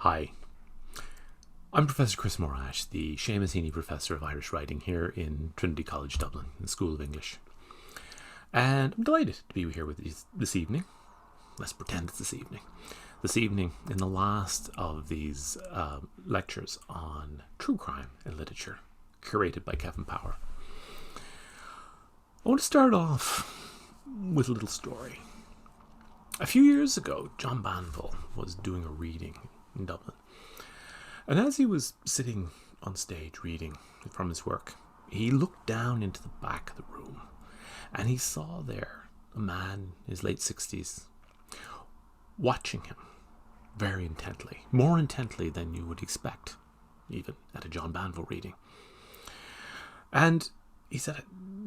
Hi, I'm Professor Chris Morash, the Seamus Heaney Professor of Irish Writing here in Trinity College Dublin, in the School of English. And I'm delighted to be here with you this evening. Let's pretend it's this evening. This evening, in the last of these lectures on true crime in literature, curated by Kevin Power. I want to start off with a little story. A few years ago, John Banville was doing a reading in Dublin. And as he was sitting on stage reading from his work, he looked down into the back of the room and he saw there a man in his late 60s watching him very intently, more intently than you would expect, even at a John Banville reading. And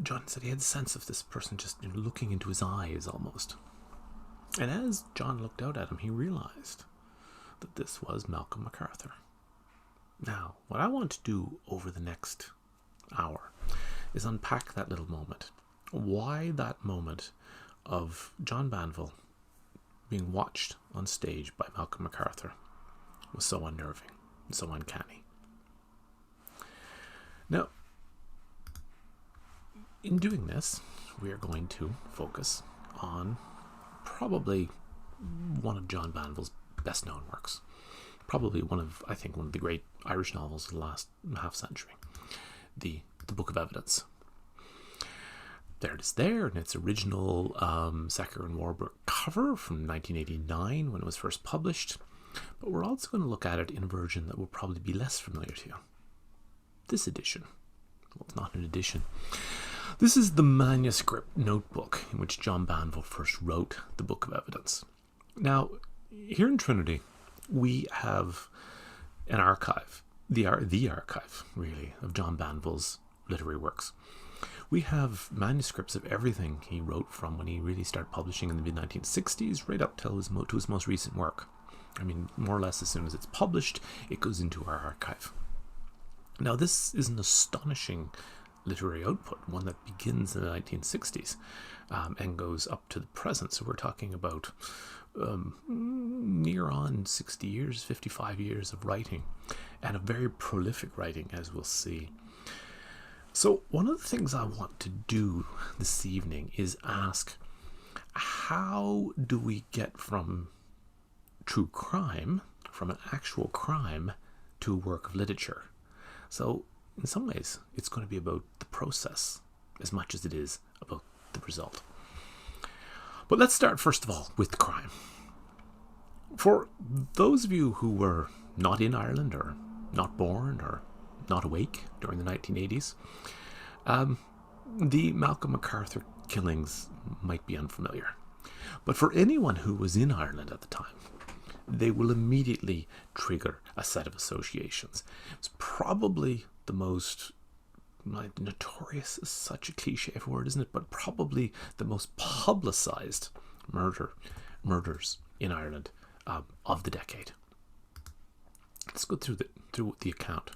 John said he had a sense of this person just looking into his eyes almost. And as John looked out at him, he realized that this was Malcolm MacArthur. Now, what I want to do over the next hour is unpack that little moment. Why that moment of John Banville being watched on stage by Malcolm MacArthur was so unnerving and so uncanny. Now, in doing this, we are going to focus on probably one of John Banville's best known works. Probably one of the great Irish novels of the last half century. The Book of Evidence. There it is there in its original Secker and Warburg cover from 1989 when it was first published. But we're also going to look at it in a version that will probably be less familiar to you. This edition. Well, it's not an edition. This is the manuscript notebook in which John Banville first wrote the Book of Evidence. Now, here in Trinity, we have an archive, the archive, really, of John Banville's literary works. We have manuscripts of everything he wrote from when he really started publishing in the mid-1960s, right up to his most recent work. I mean, more or less as soon as it's published, it goes into our archive. Now, this is an astonishing literary output, one that begins in the 1960s and goes up to the present. So we're talking about near on 60 years, 55 years of writing, and a very prolific writing, as we'll see. So one of the things I want to do this evening is ask, how do we get from true crime, from an actual crime, to a work of literature? So in some ways, it's going to be about the process as much as it is about the result. But let's start, first of all, with the crime. For those of you who were not in Ireland or not born or not awake during the 1980s, the Malcolm MacArthur killings might be unfamiliar. But for anyone who was in Ireland at the time, they will immediately trigger a set of associations. It's probably the most notorious, is such a cliche word, isn't it? But probably the most publicized murders in Ireland of the decade. Let's go through the account.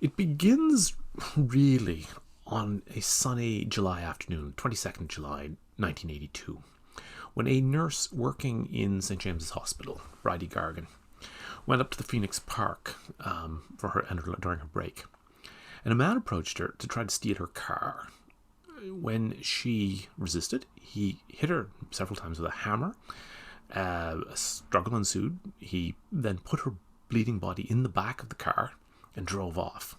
It begins really on a sunny July afternoon, 22nd July 1982, when a nurse working in St. James's Hospital, Bridie Gargan, went up to the Phoenix Park during her break. And a man approached her to try to steal her car. When she resisted, he hit her several times with a hammer. A struggle ensued. He then put her bleeding body in the back of the car and drove off.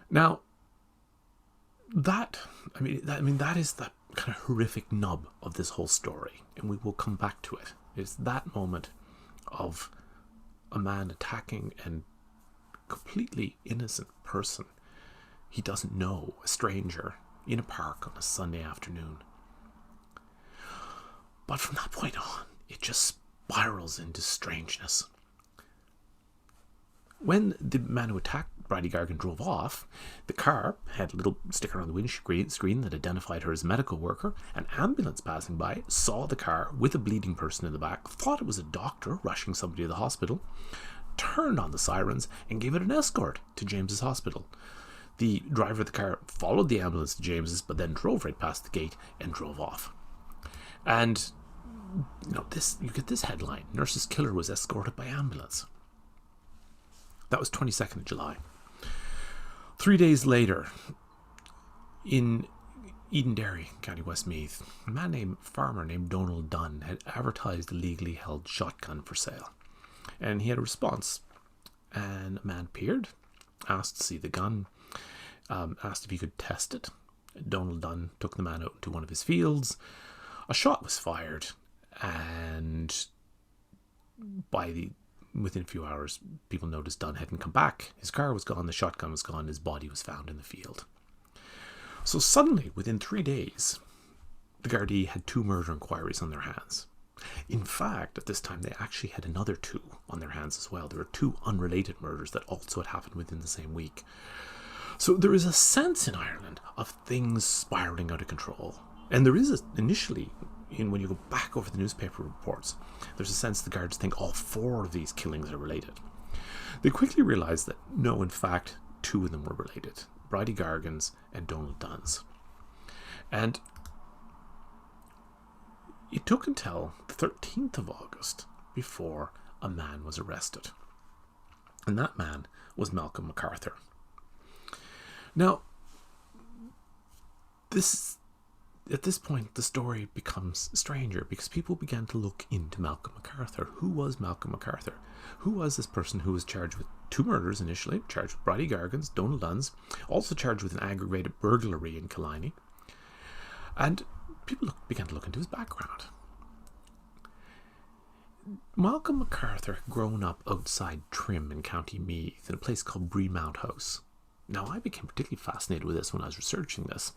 Now, that is the kind of horrific nub of this whole story, and we will come back to it. It's that moment of a man attacking a completely innocent person he doesn't know, a stranger, in a park on a Sunday afternoon. But from that point on, it just spirals into strangeness. When the man who attacked Bridie Gargan drove off, the car had a little sticker on the windscreen that identified her as a medical worker. An ambulance passing by saw the car with a bleeding person in the back, thought it was a doctor rushing somebody to the hospital, turned on the sirens and gave it an escort to James's Hospital. The driver of the car followed the ambulance to James's, but then drove right past the gate and drove off. And you get this headline: nurse's killer was escorted by ambulance. That was 22nd of July. 3 days later, in Edenderry, County Westmeath, a farmer named Donald Dunn had advertised a legally held shotgun for sale. And he had a response. And a man appeared, asked to see the gun, asked if he could test it. Donald Dunn took the man out to one of his fields. A shot was fired, and within a few hours, people noticed Dunn hadn't come back. His car was gone, the shotgun was gone, his body was found in the field. So suddenly, within 3 days, the Gardaí had 2 murder inquiries on their hands. In fact, at this time, they actually had another 2 on their hands as well. There were 2 unrelated murders that also had happened within the same week. So there is a sense in Ireland of things spiraling out of control. And there is initially, when you go back over the newspaper reports, there's a sense the guards think all 4 of these killings are related. They quickly realised that no, in fact, 2 of them were related: Bridie Gargan's and Donald Dunn's. And it took until the 13th of August before a man was arrested. And that man was Malcolm MacArthur. Now, at this point, the story becomes stranger because people began to look into Malcolm MacArthur. Who was Malcolm MacArthur? Who was this person who was charged with 2 murders initially, charged with Bridie Gargan's, Donald Dunn's, also charged with an aggravated burglary in Killiney? And people began to look into his background. Malcolm MacArthur had grown up outside Trim in County Meath in a place called Breamount House. Now, I became particularly fascinated with this when I was researching this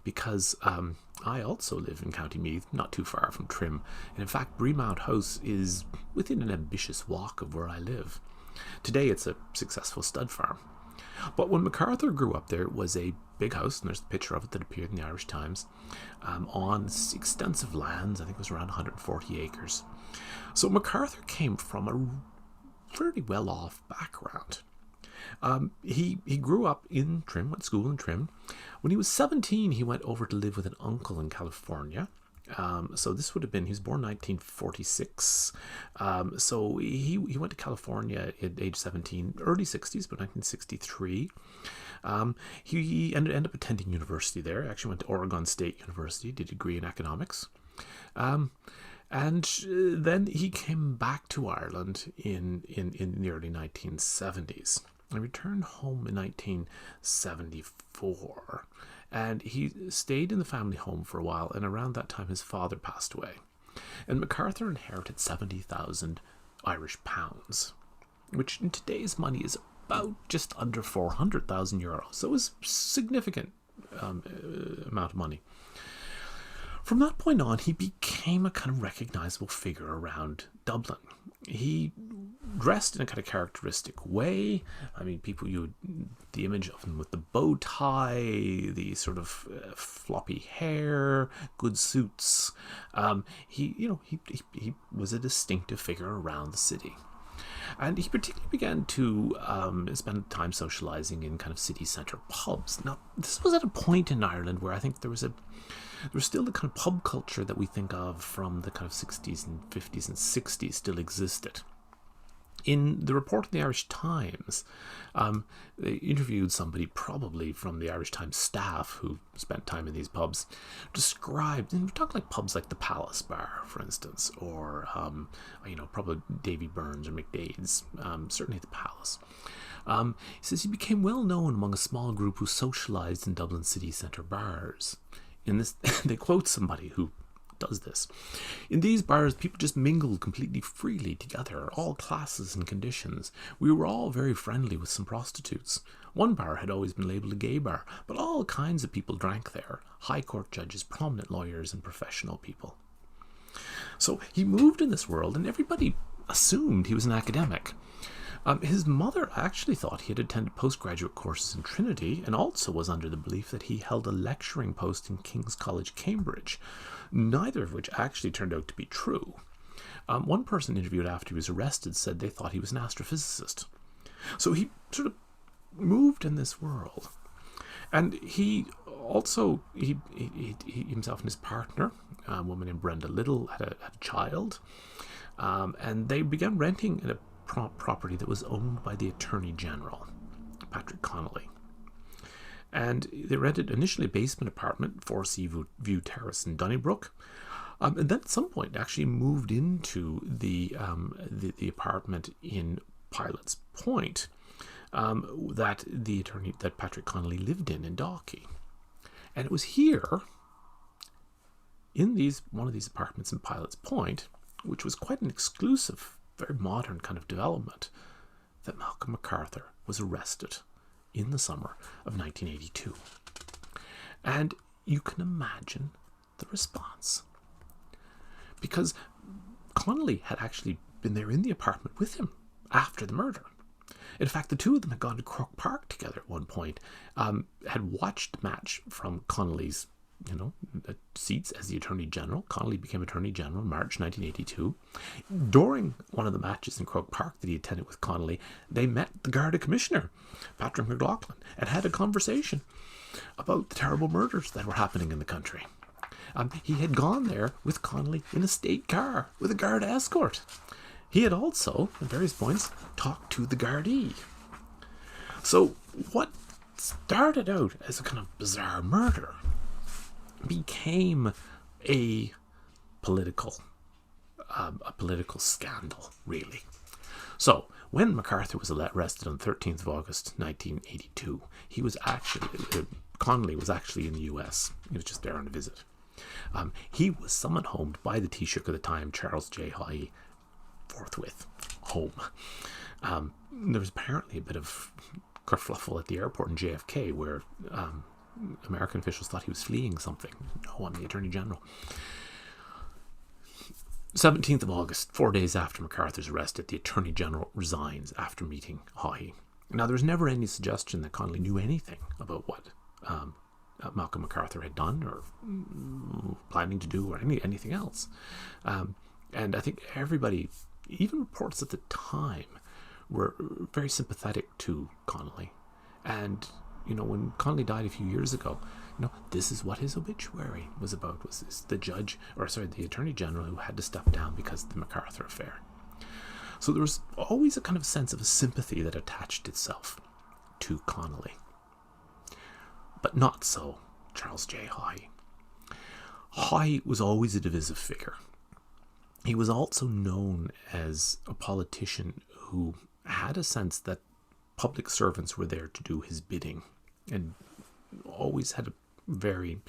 because I also live in County Meath, not too far from Trim. And in fact, Breamount House is within an ambitious walk of where I live. Today, it's a successful stud farm. But when MacArthur grew up, there was a big house, and there's a picture of it that appeared in the Irish Times, on extensive lands. I think it was around 140 acres. So MacArthur came from a fairly well-off background. He grew up in Trim, went to school in Trim. When he was 17, he went over to live with an uncle in California. So this would have been, he was born in 1946. So he went to California at age 17, early 60s, but 1963. He ended up attending university there. Actually went to Oregon State University, did a degree in economics. And then he came back to Ireland in the early 1970s. and returned home in 1974. And he stayed in the family home for a while, and around that time his father passed away. And MacArthur inherited 70,000 Irish pounds, which in today's money is about just under 400,000 euros. So it was a significant amount of money. From that point on, he became a kind of recognizable figure around Dublin. He dressed in a kind of characteristic way. I mean, the image of him with the bow tie, the sort of floppy hair, good suits. He was a distinctive figure around the city. And he particularly began to spend time socializing in kind of city centre pubs. Now, this was at a point in Ireland where I think there was still the kind of pub culture that we think of from the kind of 60s and 50s and 60s still existed. In the report of the Irish Times, they interviewed somebody probably from the Irish Times staff who spent time in these pubs, described, and we're talking like pubs like the Palace Bar, for instance, or, probably Davy Burns or McDade's, certainly the Palace. He says he became well known among a small group who socialized in Dublin city centre bars. In this, they quote somebody who does this. In these bars, people just mingled completely freely together, all classes and conditions. We were all very friendly with some prostitutes. One bar had always been labelled a gay bar, but all kinds of people drank there. High court judges, prominent lawyers, and professional people. So he moved in this world, and everybody assumed he was an academic. His mother actually thought he had attended postgraduate courses in Trinity, and also was under the belief that he held a lecturing post in King's College, Cambridge, neither of which actually turned out to be true. One person interviewed after he was arrested said they thought he was an astrophysicist. So he sort of moved in this world. And he also, he himself and his partner, a woman named Brenda Little, had a child. And they began renting a property that was owned by the Attorney General, Patrick Connolly. And they rented initially a basement apartment, 4 Seaview Terrace in Donnybrook. And then at some point actually moved into the apartment in Pilot's Point that Patrick Connolly lived in Dalkey. And it was here, in one of these apartments in Pilot's Point, which was quite an exclusive, very modern kind of development, that Malcolm MacArthur was arrested in the summer of 1982. And you can imagine the response. Because Connolly had actually been there in the apartment with him after the murder. In fact, the two of them had gone to Croke Park together at one point, had watched the match from Connolly's seats as the Attorney General. Connolly became Attorney General in March 1982. During one of the matches in Croke Park that he attended with Connolly, they met the Garda Commissioner, Patrick McLaughlin, and had a conversation about the terrible murders that were happening in the country. He had gone there with Connolly in a state car with a Garda escort. He had also, at various points, talked to the Gardaí. So what started out as a kind of bizarre murder became a political scandal, really. So when MacArthur was arrested on the 13th of August 1982, Connolly was actually in the US. He was just there on a visit. He was summoned home by the Taoiseach of the time, Charles J. Haughey, forthwith home. There was apparently a bit of kerfluffle at the airport in JFK where American officials thought he was fleeing something. No, I'm the Attorney General. 17th of August, 4 days after MacArthur's arrest, the Attorney General resigns after meeting Haughey. Now, there was never any suggestion that Connolly knew anything about what Malcolm MacArthur had done or planning to do or anything else. And I think everybody, even reports at the time, were very sympathetic to Connolly. And, when Connolly died a few years ago, this is what his obituary was about, was the Attorney General who had to step down because of the MacArthur affair. So there was always a kind of sense of a sympathy that attached itself to Connolly. But not so Charles J. Haughey. Haughey was always a divisive figure. He was also known as a politician who had a sense that public servants were there to do his bidding, and always had a very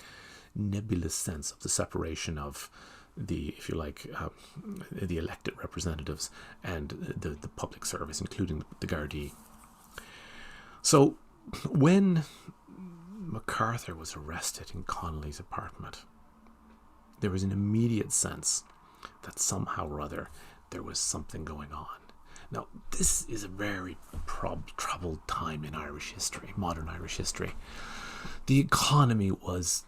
nebulous sense of the separation of the, if you like, the elected representatives and the public service, including the Gardaí. So when MacArthur was arrested in Connolly's apartment, there was an immediate sense that somehow or other there was something going on. Now, this is a very troubled time in Irish history, modern Irish history. The economy was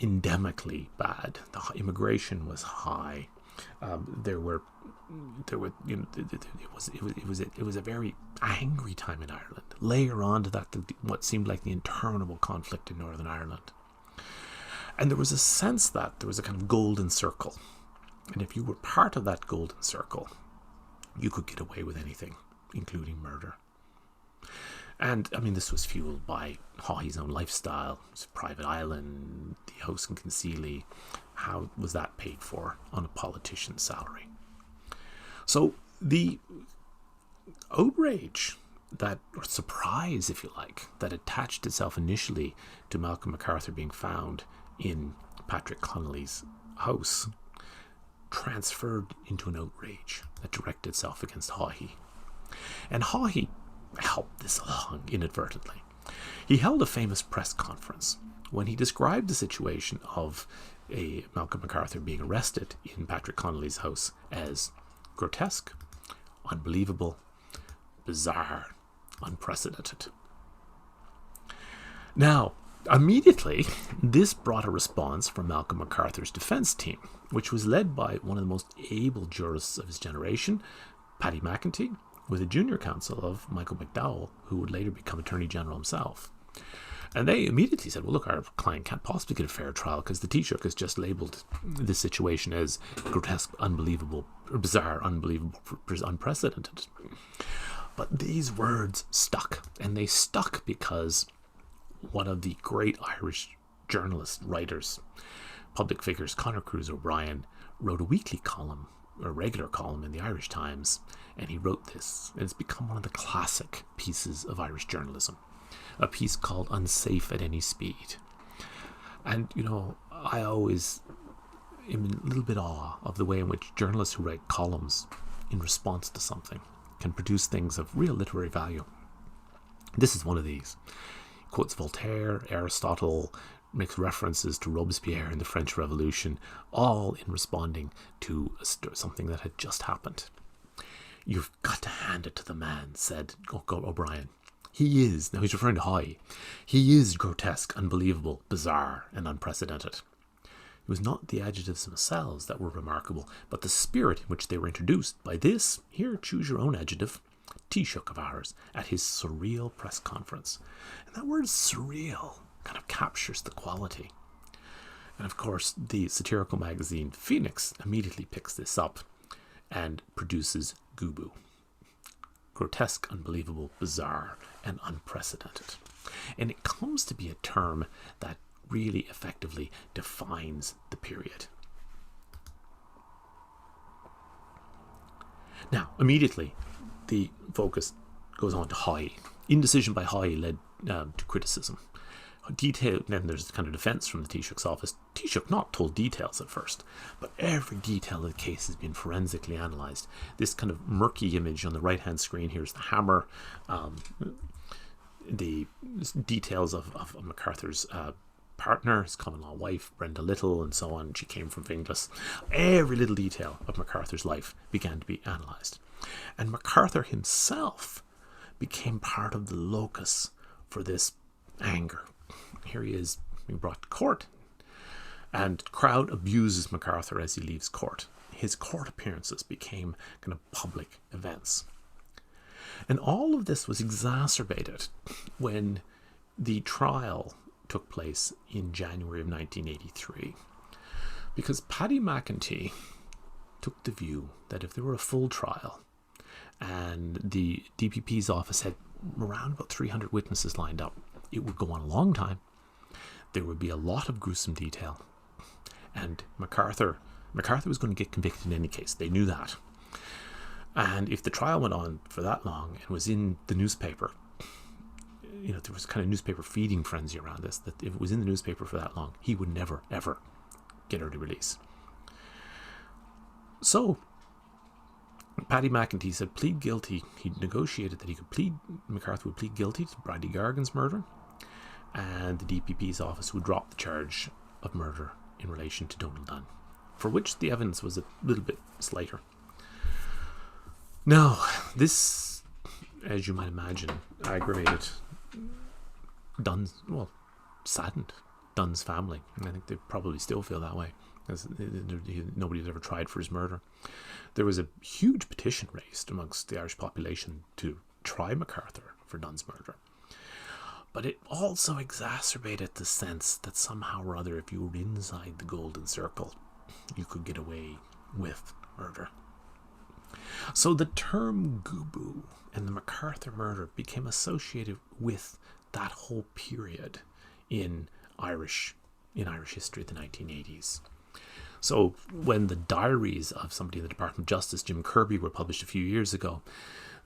endemically bad. The immigration was high. It was a very angry time in Ireland. Layer on to that what seemed like the interminable conflict in Northern Ireland. And there was a sense that there was a kind of golden circle. And if you were part of that golden circle, you could get away with anything, including murder. And, this was fueled by Haughey's own lifestyle. It was a private island, the house in Concealy. How was that paid for on a politician's salary? So the outrage or surprise, if you like, that attached itself initially to Malcolm MacArthur being found in Patrick Connolly's house transferred into an outrage that directed itself against Haughey. And Haughey helped this along inadvertently. He held a famous press conference when he described the situation of Malcolm MacArthur being arrested in Patrick Connolly's house as grotesque, unbelievable, bizarre, unprecedented. Now, immediately, this brought a response from Malcolm MacArthur's defense team, which was led by one of the most able jurists of his generation, Paddy McEntee, with a junior counsel of Michael McDowell, who would later become Attorney General himself. And they immediately said, well, look, our client can't possibly get a fair trial because the Taoiseach has just labelled this situation as grotesque, unbelievable, bizarre, unbelievable, unprecedented. But these words stuck, and they stuck because one of the great Irish journalists, writers, public figures, Conor Cruise O'Brien, wrote a weekly column, a regular column in the Irish Times, and he wrote this, and it's become one of the classic pieces of Irish journalism, a piece called Unsafe at Any Speed. And, you know, I always am in a little bit awe of the way in which journalists who write columns in response to something can produce things of real literary value. This is one of these. He quotes Voltaire, Aristotle, makes references to Robespierre in the French Revolution, all in responding to something that had just happened. You've got to hand it to the man, said O'Brien. He is, now he's referring to Hoy, he is grotesque, unbelievable, bizarre, and unprecedented. It was not the adjectives themselves that were remarkable, but the spirit in which they were introduced by this, here choose your own adjective, Taoiseach of ours, at his surreal press conference. And that word surreal kind of captures the quality. And of course, the satirical magazine Phoenix immediately picks this up and produces Gubu. Grotesque, unbelievable, bizarre, and unprecedented. And it comes to be a term that really effectively defines the period. Now, immediately, the focus goes on to Hoy. Indecision by Hoy led to criticism. Then there's kind of defence from the Taoiseach's office. Taoiseach not told details at first, but every detail of the case has been forensically analysed. This kind of murky image on the right-hand screen, here's the hammer, the details of MacArthur's partner, his common-law wife, Brenda Little, and so on. She came from Finglas. Every little detail of MacArthur's life began to be analysed. And MacArthur himself became part of the locus for this anger. Here he is being brought to court, and crowd abuses MacArthur as he leaves court. His court appearances became kind of public events. And all of this was exacerbated when the trial took place in January of 1983, because Paddy McEntee took the view that if there were a full trial and the DPP's office had around about 300 witnesses lined up, it would go on a long time. There would be a lot of gruesome detail. And MacArthur was going to get convicted in any case. They knew that. And if the trial went on for that long and was in the newspaper, you know, there was kind of newspaper feeding frenzy around this, that if it was in the newspaper for that long, he would never, ever get early release. So Paddy McEntee said plead guilty. He negotiated that MacArthur would plead guilty to Bradley Gargan's murder, and the DPP's office would drop the charge of murder in relation to Donald Dunn, for which the evidence was a little bit slighter. Now, this, as you might imagine, aggravated saddened Dunn's family. I think they probably still feel that way, as nobody had ever tried for his murder. There was a huge petition raised amongst the Irish population to try MacArthur for Dunn's murder. But it also exacerbated the sense that somehow or other, if you were inside the golden circle, you could get away with murder. So the term Gubu and the MacArthur murder became associated with that whole period in Irish history of the 1980s. So when the diaries of somebody in the Department of Justice, Jim Kirby, were published a few years ago,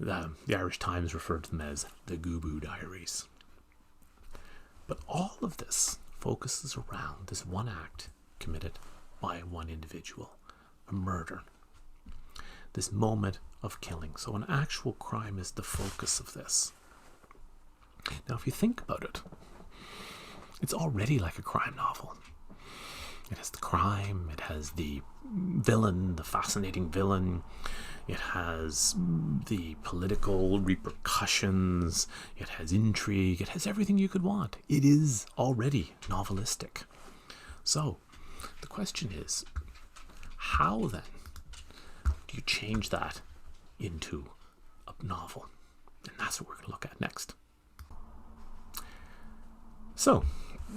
the Irish Times referred to them as the Gubu Diaries. But all of this focuses around this one act committed by one individual, a murder. This moment of killing. So an actual crime is the focus of this. Now, if you think about it, it's already like a crime novel. It has the crime, it has the villain, the fascinating villain, it has the political repercussions, it has intrigue, it has everything you could want. It is already novelistic. So, the question is, how then do you change that into a novel? And that's what we're going to look at next. So,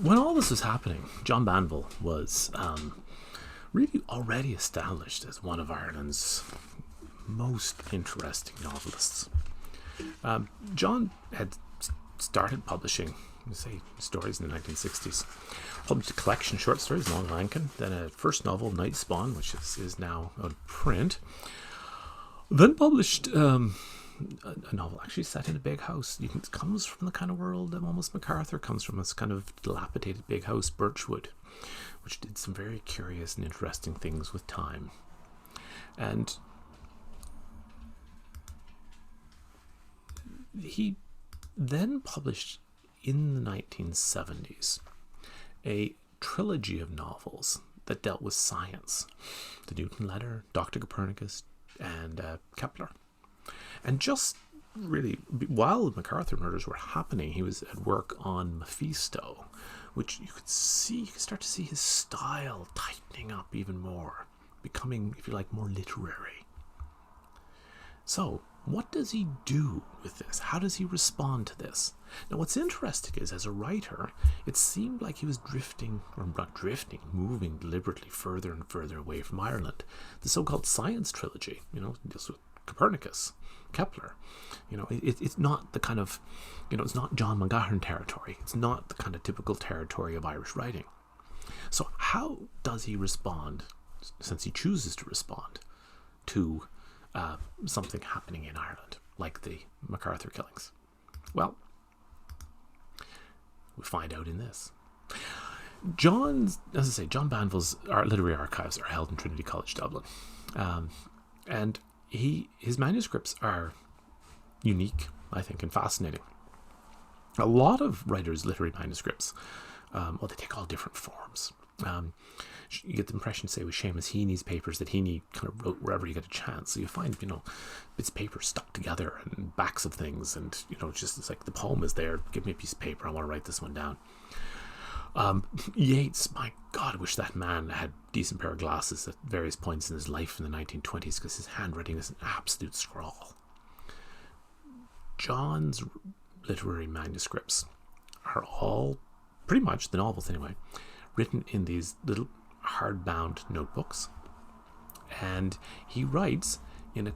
when all this was happening, John Banville was really already established as one of Ireland's most interesting novelists. John had started publishing, say, stories in the 1960s. Published a collection of short stories, Long Lankin, then a first novel, Night Spawn, which is now on print. Then published a novel actually set in a big house. It comes from the kind of world that almost MacArthur comes from, this kind of dilapidated big house, Birchwood, which did some very curious and interesting things with time. And he then published in the 1970s a trilogy of novels that dealt with science: the Newton Letter, Dr. Copernicus, and Kepler. And just really, while the MacArthur murders were happening, he was at work on Mephisto, which you could start to see his style tightening up even more, becoming, if you like, more literary. So, what does he do with this? How does he respond to this? Now, what's interesting is, as a writer, it seemed like he was moving deliberately further and further away from Ireland. The so-called science trilogy, deals with Copernicus, Kepler. It's not the kind of, it's not John McGahern territory. It's not the kind of typical territory of Irish writing. So how does he respond, since he chooses to respond, to something happening in Ireland, like the MacArthur killings? Well, we find out in this. John Banville's literary archives are held in Trinity College Dublin, and his manuscripts are unique, I think, and fascinating. A lot of writers' literary manuscripts, they take all different forms. You get the impression, say, with Seamus Heaney's papers, that Heaney kind of wrote wherever he got a chance. So you find, bits of paper stuck together and backs of things, and it's like the poem is there. Give me a piece of paper. I want to write this one down. Yeats, my God, I wish that man had a decent pair of glasses at various points in his life in the 1920s, because his handwriting is an absolute scrawl. John's literary manuscripts are all, pretty much the novels anyway, written in these little hardbound notebooks, and he writes in a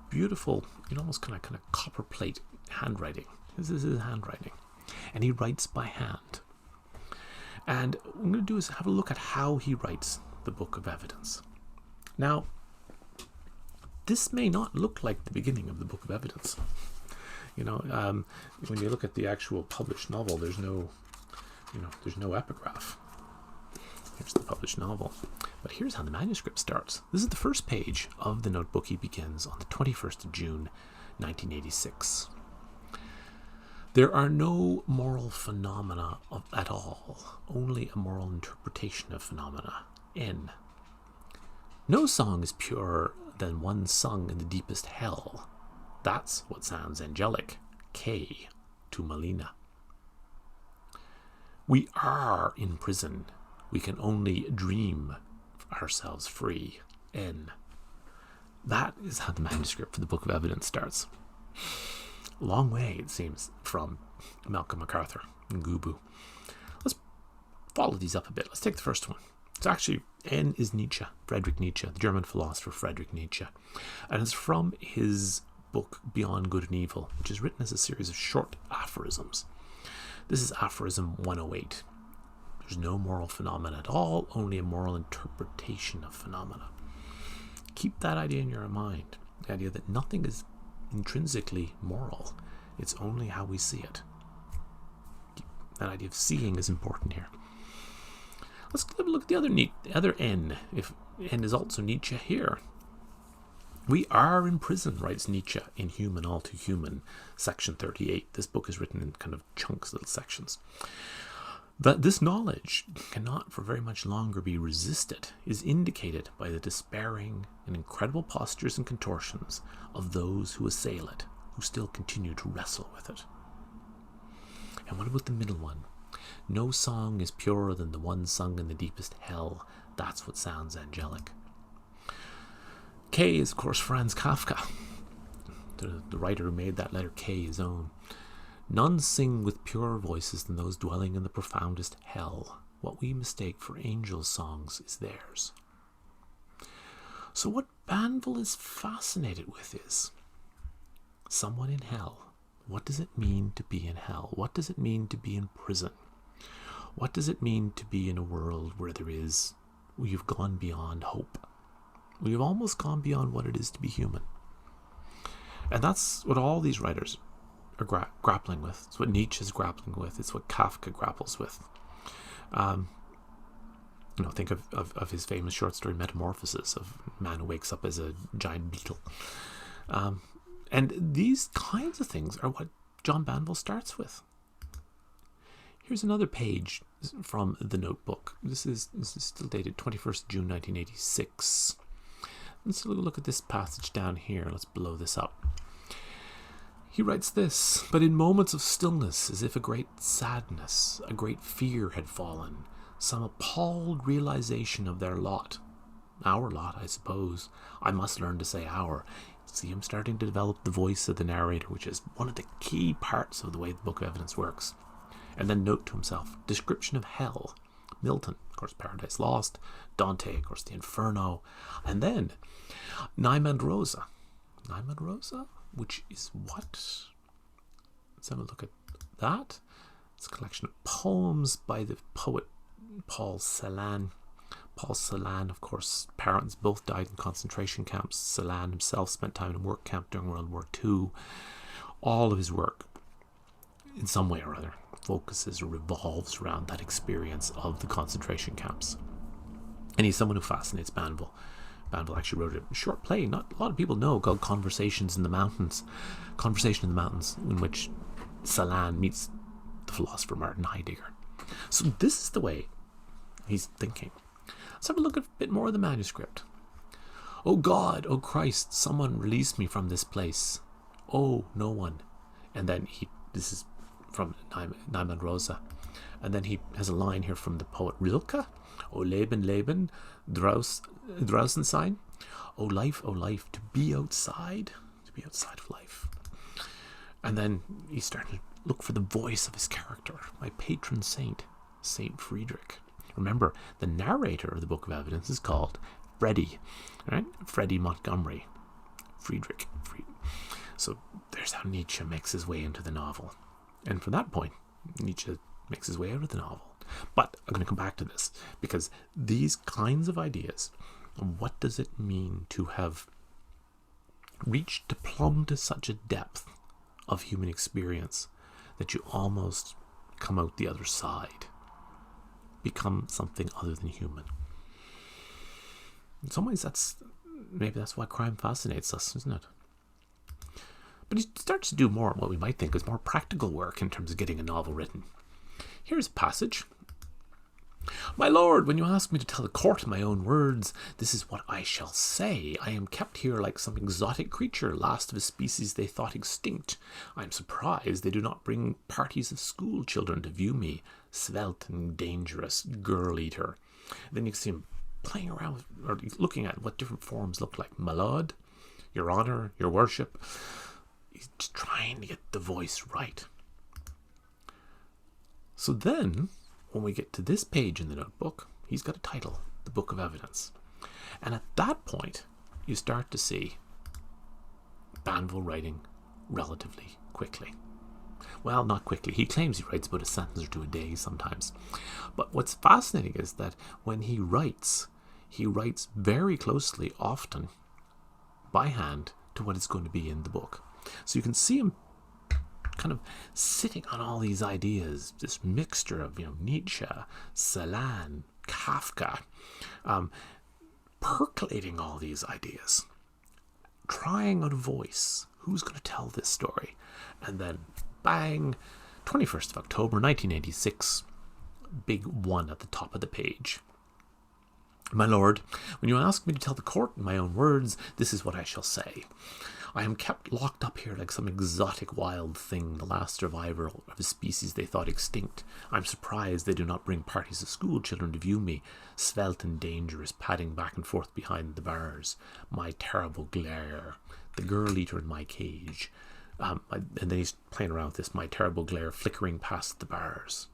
beautiful, almost kind of copper plate handwriting. This is his handwriting, and he writes by hand. And what I'm going to do is have a look at how he writes the Book of Evidence. Now, this may not look like the beginning of the Book of Evidence. When you look at the actual published novel, there's no epigraph. Here's the published novel. But here's how the manuscript starts. This is the first page of the notebook. He begins on the 21st of June, 1986. There are no moral phenomena at all, only a moral interpretation of phenomena. N. No song is purer than one sung in the deepest hell. That's what sounds angelic. K. To Melina. We are in prison. We can only dream ourselves free. N. That is how the manuscript for the Book of Evidence starts. Long way, it seems, from Malcolm MacArthur and Gubu. Let's follow these up a bit. Let's take the first one. It's actually, N is Nietzsche, Friedrich Nietzsche, the German philosopher Friedrich Nietzsche. And it's from his book Beyond Good and Evil, which is written as a series of short aphorisms. This is aphorism 108. There's no moral phenomena at all, only a moral interpretation of phenomena. Keep that idea in your mind, the idea that nothing is intrinsically moral. It's only how we see it. That idea of seeing is important here. Let's have a look at the other N, if N is also Nietzsche here. We are in prison, writes Nietzsche in Human All Too Human, section 38. This book is written in kind of chunks, little sections. That this knowledge cannot for very much longer be resisted is indicated by the despairing and incredible postures and contortions of those who assail it, who still continue to wrestle with it. And what about the middle one? No song is purer than the one sung in the deepest hell. That's what sounds angelic. K is, of course, Franz Kafka, the writer who made that letter K his own. None sing with purer voices than those dwelling in the profoundest hell. What we mistake for angels' songs is theirs. So what Banville is fascinated with is someone in hell. What does it mean to be in hell? What does it mean to be in prison? What does it mean to be in a world where you've gone beyond hope? We've almost gone beyond what it is to be human. And that's what all these writers are grappling with. It's what Nietzsche is grappling with. It's what Kafka grapples with. Think of his famous short story Metamorphosis, of a man who wakes up as a giant beetle. And these kinds of things are what John Banville starts with. Here's another page from the notebook. This is still dated 21st June 1986. Let's look at this passage down here. Let's blow this up. He writes this: "But in moments of stillness, as if a great sadness, a great fear had fallen, some appalled realization of their lot. Our lot, I suppose. I must learn to say our." See him starting to develop the voice of the narrator, which is one of the key parts of the way the Book of Evidence works. And then note to himself, description of hell. Milton, of course, Paradise Lost. Dante, of course, the Inferno. And then Naimandrosa. Naimandrosa, which is what? Let's have a look at that. It's a collection of poems by the poet Paul Celan. Paul Celan, of course, parents both died in concentration camps. Celan himself spent time in a work camp during World War II. All of his work, in some way or other, focuses or revolves around that experience of the concentration camps. And he's someone who fascinates Banville. Banville actually wrote a short play, not a lot of people know, called Conversations in the Mountains. Conversation in the Mountains, in which Celan meets the philosopher Martin Heidegger. So this is the way he's thinking. Let's have a look at a bit more of the manuscript. "Oh God, oh Christ, someone release me from this place." "Oh, no one." And then this is from Naimandrosa. And then he has a line here from the poet Rilke. "Oh Leben, Leben, draußen sein." Oh life, to be outside of life. And then he's starting to look for the voice of his character, my patron saint, Saint Friedrich. Remember, the narrator of the Book of Evidence is called Freddie, right? Freddie Montgomery, Friedrich. So there's how Nietzsche makes his way into the novel. And from that point, Nietzsche makes his way out of the novel. But I'm going to come back to this, because these kinds of ideas, what does it mean to have reached to plumb to such a depth of human experience that you almost come out the other side, become something other than human. In some ways, maybe that's why crime fascinates us, isn't it? But he starts to do more what we might think is more practical work in terms of getting a novel written. Here's a passage. "My lord, when you ask me to tell the court in my own words, this is what I shall say. I am kept here like some exotic creature, last of a species they thought extinct. I am surprised they do not bring parties of school children to view me, svelte and dangerous girl-eater." Then you see him playing around with, or looking at what different forms look like. "My lord," "Your Honor," "Your Worship." He's just trying to get the voice right. So then, when we get to this page in the notebook, he's got a title, The Book of Evidence. And at that point, you start to see Banville writing relatively quickly. Well, not quickly. He claims he writes about a sentence or two a day sometimes. But what's fascinating is that when he writes very closely, often by hand, to what is going to be in the book. So you can see him kind of sitting on all these ideas, this mixture of Nietzsche, Celan, Kafka, percolating all these ideas, trying out a voice. Who's going to tell this story? And then, bang, 21st of October, 1986, big one at the top of the page. "My lord, when you ask me to tell the court in my own words, this is what I shall say. I am kept locked up here like some exotic wild thing, the last survivor of a species they thought extinct. I'm surprised they do not bring parties of school children to view me, svelte and dangerous, padding back and forth behind the bars. My terrible glare, the girl-eater in my cage. And then he's playing around with this "my terrible glare flickering past the bars."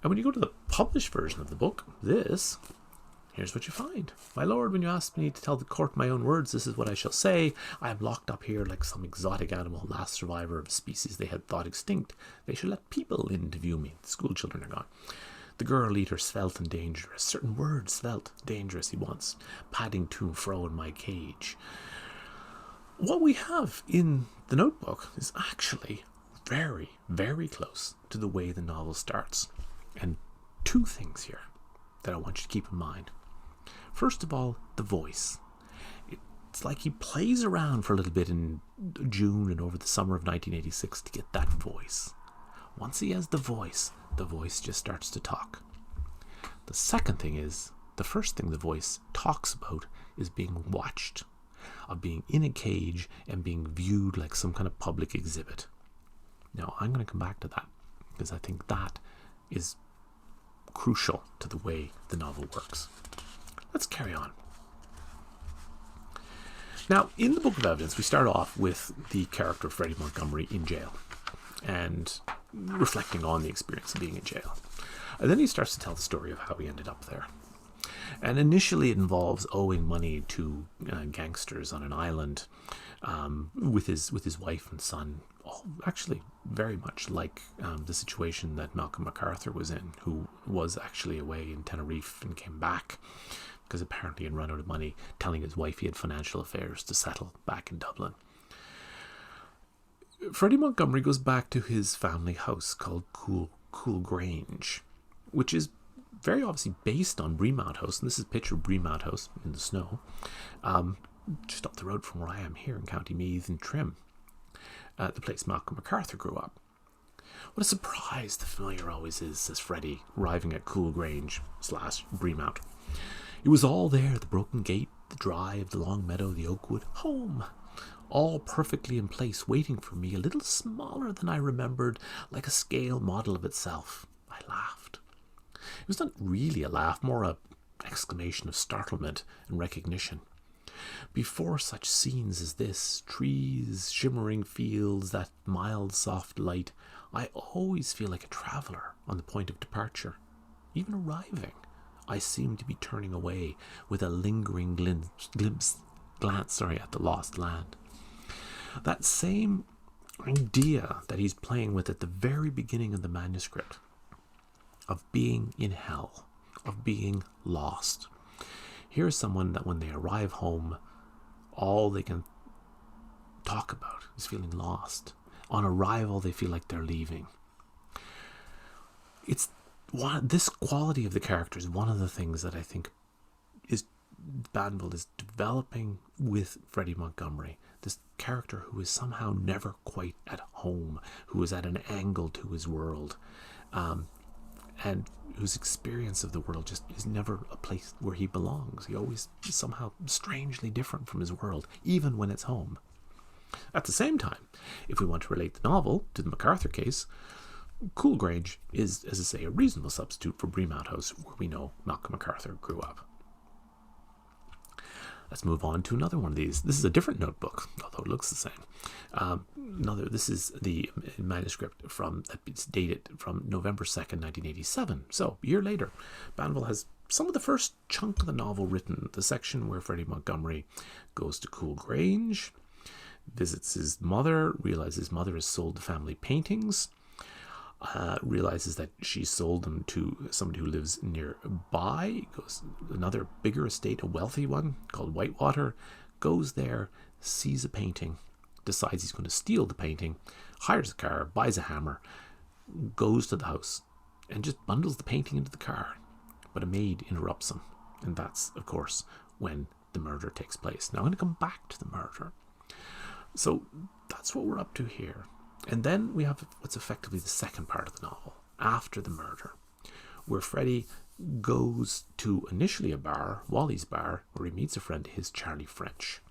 And when you go to the published version of the book, here's what you find. "My lord, when you ask me to tell the court my own words, this is what I shall say. I am locked up here like some exotic animal, last survivor of a species they had thought extinct. They should let people in to view me. The school children are gone. The girl eater svelte and dangerous. Certain words svelte, dangerous he wants, padding to and fro in my cage." What we have in the notebook is actually very, very close to the way the novel starts. And two things here that I want you to keep in mind. First of all, the voice. It's like he plays around for a little bit in June and over the summer of 1986 to get that voice. Once he has the voice just starts to talk. The second thing is, the first thing the voice talks about is being watched, of being in a cage and being viewed like some kind of public exhibit. Now, I'm going to come back to that because I think that is crucial to the way the novel works. Let's carry on. Now, in the Book of Evidence, we start off with the character of Freddie Montgomery in jail and reflecting on the experience of being in jail. And then he starts to tell the story of how he ended up there. And initially it involves owing money to gangsters on an island with his wife and son. All actually very much like the situation that Malcolm MacArthur was in, who was actually away in Tenerife and came back because apparently he had run out of money, telling his wife he had financial affairs to settle back in Dublin. Freddie Montgomery goes back to his family house called Cool Grange, which is very obviously based on Breamount House, and this is a picture of Breamount House in the snow, just up the road from where I am here in County Meath and Trim, the place Malcolm MacArthur grew up. "What a surprise the familiar always is," says Freddie, arriving at Cool Grange / Breamount. "It was all there, the broken gate, the drive, the long meadow, the oak wood, home, all perfectly in place, waiting for me, a little smaller than I remembered, like a scale model of itself." I laughed. It was not really a laugh, more an exclamation of startlement and recognition. Before such scenes as this, trees, shimmering fields, that mild, soft light, I always feel like a traveller on the point of departure. Even arriving, I seem to be turning away with a lingering glance at the lost land. That same idea that he's playing with at the very beginning of the manuscript, of being in hell, of being lost. Here's someone that when they arrive home, all they can talk about is feeling lost. On arrival, they feel like they're leaving. This quality of the character is one of the things that I think Banville is developing with Freddie Montgomery. This character who is somehow never quite at home, who is at an angle to his world, and whose experience of the world just is never a place where he belongs. He always is somehow strangely different from his world, even when it's home. At the same time, if we want to relate the novel to the MacArthur case, Cool Grange is, as I say, a reasonable substitute for Breamount House, where we know Malcolm MacArthur grew up. Let's move on to another one of these. This is a different notebook, although it looks the same. This is the manuscript it's dated from November 2nd, 1987. So, a year later, Banville has some of the first chunk of the novel written, the section where Freddie Montgomery goes to Cool Grange, visits his mother, realizes his mother has sold the family paintings, realizes that she sold them to somebody who lives nearby, goes another bigger estate, a wealthy one called Whitewater, goes there, sees a painting, decides he's going to steal the painting, hires a car, buys a hammer, goes to the house, and just bundles the painting into the car. But a maid interrupts him, and that's, of course, when the murder takes place. Now I'm going to come back to the murder. So that's what we're up to here. And then we have what's effectively the second part of the novel, after the murder, where Freddie goes to initially a bar, Wally's bar, where he meets a friend of his, Charlie French.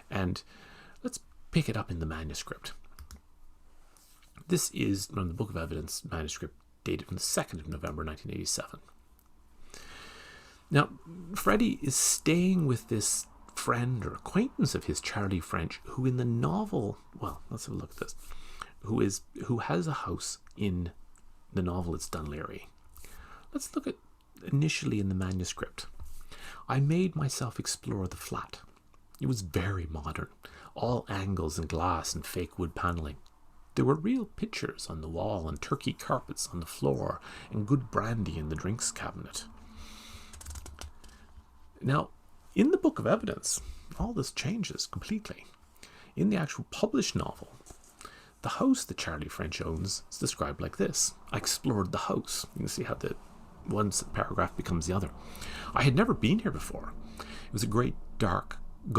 And let's pick it up in the manuscript. This is from the Book of Evidence manuscript dated from the 2nd of November 1987. Now, Freddie is staying with this friend or acquaintance of his, Charlie French, who in the novel, well, let's have a look at this, who has a house in the novel It's Dunleary. Let's look at initially in the manuscript. I made myself explore the flat. It was very modern, all angles and glass and fake wood paneling. There were real pictures on the wall and Turkey carpets on the floor and good brandy in the drinks cabinet. Now, in the Book of Evidence, all this changes completely. In the actual published novel, the house that Charlie French owns is described like this. I explored the house. You can see how the one paragraph becomes the other. I had never been here before. It was a great gaunt,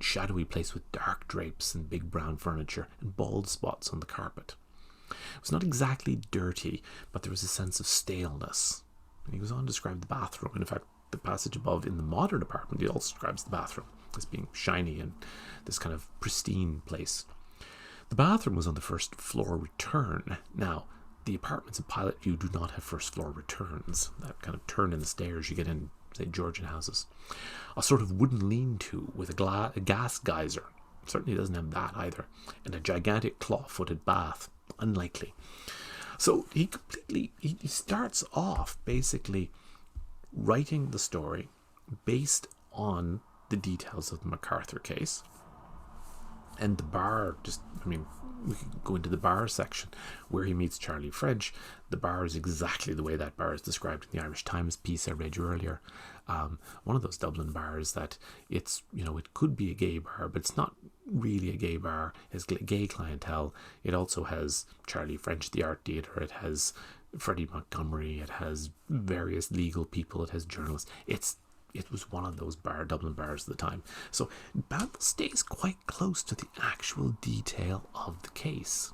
shadowy place with dark drapes and big brown furniture and bald spots on the carpet. It was not exactly dirty, but there was a sense of staleness. And he goes on to describe the bathroom. And in fact, the passage above in the modern apartment, he also describes the bathroom as being shiny and this kind of pristine place. The bathroom was on the first floor return. Now, the apartments in Pilot View do not have first floor returns. That kind of turn in the stairs you get in, say, Georgian houses. A sort of wooden lean-to with a gas geyser. Certainly doesn't have that either. And a gigantic claw-footed bath. Unlikely. So he starts off basically writing the story based on the details of the MacArthur case. And the bar, we could go into the bar section where he meets Charlie French. The bar is exactly the way that bar is described in the Irish Times piece I read you earlier. One of those Dublin bars that it could be a gay bar, but it's not really a gay bar. It has gay clientele. It also has Charlie French, the art dealer. It has Freddie Montgomery. It has various legal people. It has journalists. It was one of those Dublin bars at the time. So Banville stays quite close to the actual detail of the case.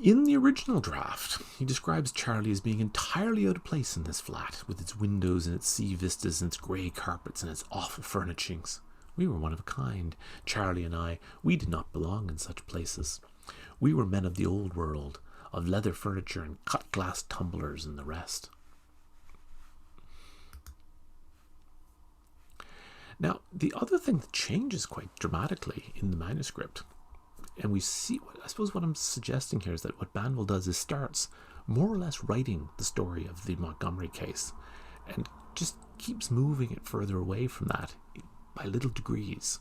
In the original draft, he describes Charlie as being entirely out of place in this flat, with its windows and its sea vistas and its grey carpets and its awful furnishings. We were one of a kind, Charlie and I. We did not belong in such places. We were men of the old world, of leather furniture and cut glass tumblers and the rest. Now, the other thing that changes quite dramatically in the manuscript, and we see, I suppose what I'm suggesting here is that what Banville does is starts more or less writing the story of the Montgomery case and just keeps moving it further away from that by little degrees.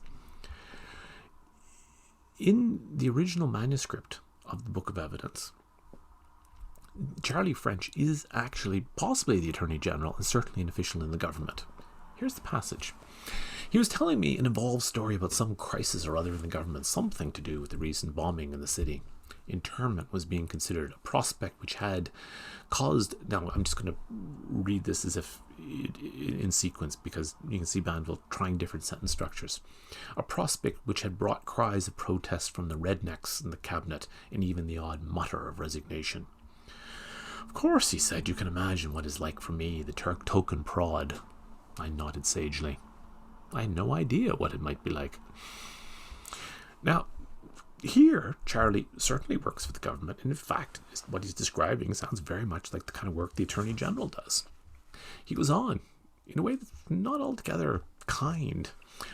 In the original manuscript of the Book of Evidence, Charlie French is actually possibly the Attorney General and certainly an official in the government. Here's the passage. He was telling me an involved story about some crisis or other in the government, something to do with the recent bombing in the city. Internment was being considered a prospect which had caused... Now, I'm just going to read this as if in sequence because you can see Banville trying different sentence structures. A prospect which had brought cries of protest from the rednecks in the cabinet and even the odd mutter of resignation. Of course, he said, you can imagine what it's like for me, the token prod. I nodded sagely. I had no idea what it might be like. Now, here, Charlie certainly works for the government, and in fact, what he's describing sounds very much like the kind of work the Attorney General does. He goes on, in a way that's not altogether kind.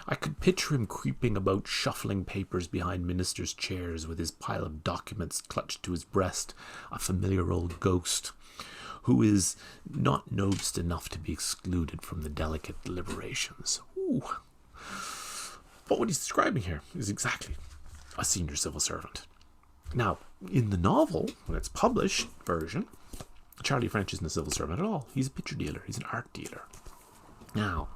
I could picture him creeping about, shuffling papers behind ministers' chairs with his pile of documents clutched to his breast, a familiar old ghost who is not noticed enough to be excluded from the delicate deliberations. Ooh. But what he's describing here is exactly a senior civil servant. Now, in the novel, when it's published version, Charlie French isn't a civil servant at all. He's a picture dealer. He's an art dealer. Now,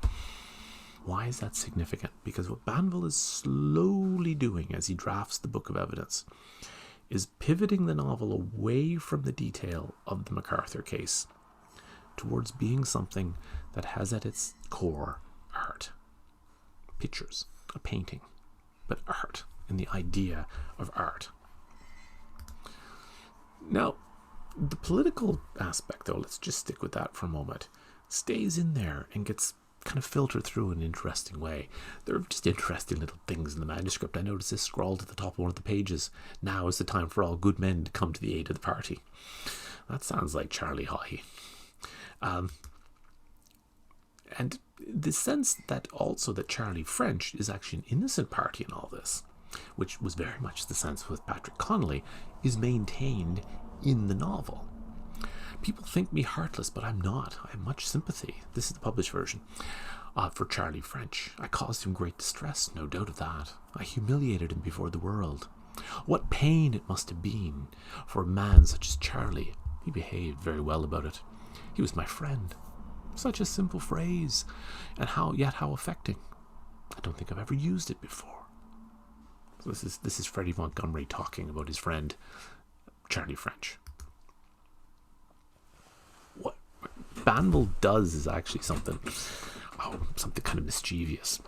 why is that significant? Because what Banville is slowly doing as he drafts the Book of Evidence is pivoting the novel away from the detail of the MacArthur case towards being something that has at its core art. Pictures, a painting, but art and the idea of art. Now, the political aspect, though, let's just stick with that for a moment, stays in there and gets kind of filtered through in an interesting way. There are just interesting little things in the manuscript. I noticed this scrawled at the top of one of the pages. Now is the time for all good men to come to the aid of the party. That sounds like Charlie Haughey. And the sense that also that Charlie French is actually an innocent party in all this, which was very much the sense with Patrick Connolly, is maintained in the novel. People think me heartless, but I'm not. I have much sympathy. This is the published version. For Charlie French. I caused him great distress, no doubt of that. I humiliated him before the world. What pain it must have been for a man such as Charlie. He behaved very well about it. He was my friend. Such a simple phrase, and how affecting. I don't think I've ever used it before. So this is Freddie Montgomery talking about his friend Charlie French. What Banville does is actually something kind of mischievous.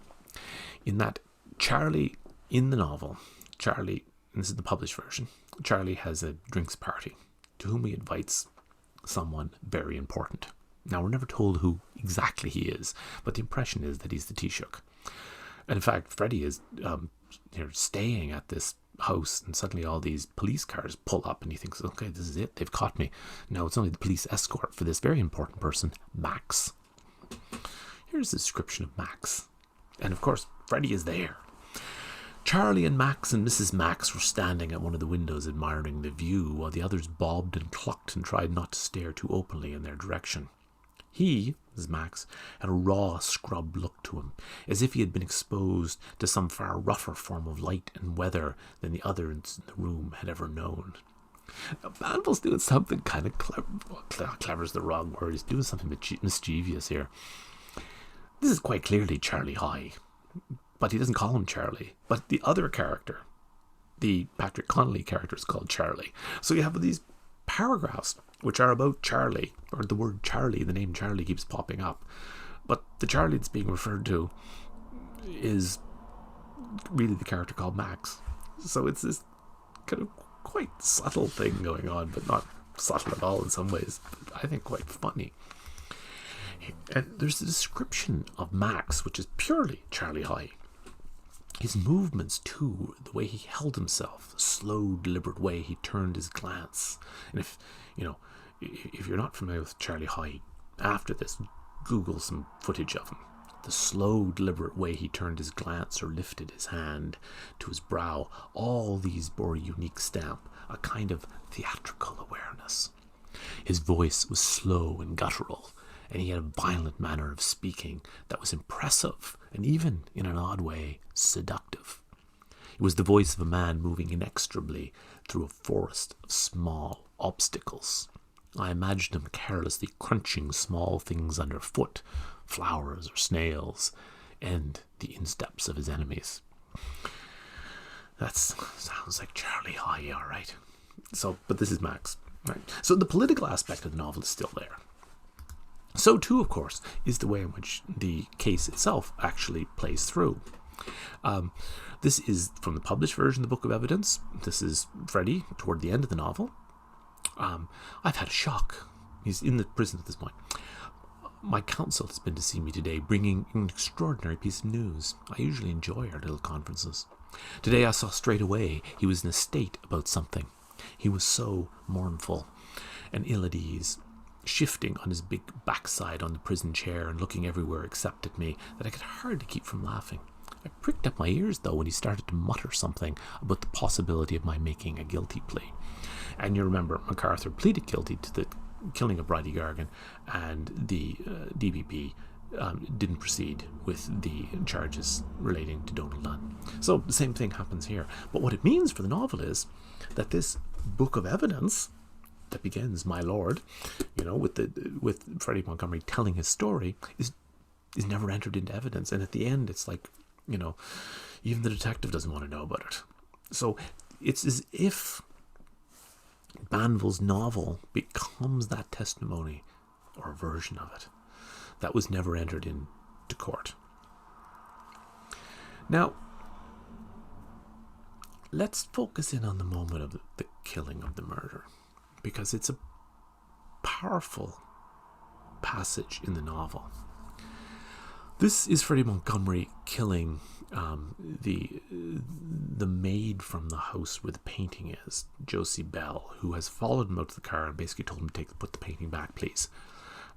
In that Charlie, in the novel, Charlie, and this is the published version, Charlie has a drinks party to whom he invites someone very important. Now, we're never told who exactly he is, but the impression is that he's the Taoiseach. And in fact, Freddie is staying at this house, and suddenly all these police cars pull up, and he thinks, okay, this is it, they've caught me. No, it's only the police escort for this very important person, Max. Here's a description of Max. And of course, Freddie is there. Charlie and Max and Mrs. Max were standing at one of the windows admiring the view, while the others bobbed and clucked and tried not to stare too openly in their direction. He, as Max, had a raw, scrubbed look to him, as if he had been exposed to some far rougher form of light and weather than the others in the room had ever known. Now, Banville's doing something kind of clever. Well, clever is the wrong word. He's doing something mischievous here. This is quite clearly Charlie High, but he doesn't call him Charlie. But the other character, the Patrick Connolly character, is called Charlie. So you have these paragraphs which are about Charlie, or the word Charlie, the name Charlie keeps popping up. But the Charlie that's being referred to is really the character called Max. So it's this kind of quite subtle thing going on, but not subtle at all in some ways, but I think quite funny. And there's a description of Max, which is purely Charlie High. His movements too, the way he held himself, the slow, deliberate way he turned his glance. And if you're not familiar with Charlie High, after this, Google some footage of him. The slow, deliberate way he turned his glance or lifted his hand to his brow, all these bore a unique stamp, a kind of theatrical awareness. His voice was slow and guttural, and he had a violent manner of speaking that was impressive and even, in an odd way, seductive. It was the voice of a man moving inexorably through a forest of small obstacles. I imagined him carelessly crunching small things underfoot, flowers or snails, and the insteps of his enemies. That sounds like Charlie High, all right. But this is Max. Right. So the political aspect of the novel is still there. So too, of course, is the way in which the case itself actually plays through. This is from the published version of the Book of Evidence. This is Freddie toward the end of the novel. I've had a shock. He's in the prison at this point. My counsel has been to see me today, bringing an extraordinary piece of news. I usually enjoy our little conferences. Today I saw straight away he was in a state about something. He was so mournful and ill at ease, shifting on his big backside on the prison chair and looking everywhere except at me, that I could hardly keep from laughing. I pricked up my ears, though, when he started to mutter something about the possibility of my making a guilty plea. And you remember, MacArthur pleaded guilty to the killing of Bridie Gargan, and the DPP didn't proceed with the charges relating to Donald Dunn. So the same thing happens here. But what it means for the novel is that this book of evidence that begins, my lord, with Freddie Montgomery telling his story, is never entered into evidence. And at the end, it's like, even the detective doesn't want to know about it. So it's as if Banville's novel becomes that testimony, or a version of it, that was never entered into court. Now, let's focus in on the moment of the killing, of the murder, because it's a powerful passage in the novel. This is Freddie Montgomery killing the maid from the house where the painting is, Josie Bell, who has followed him out to the car and basically told him to put the painting back, please.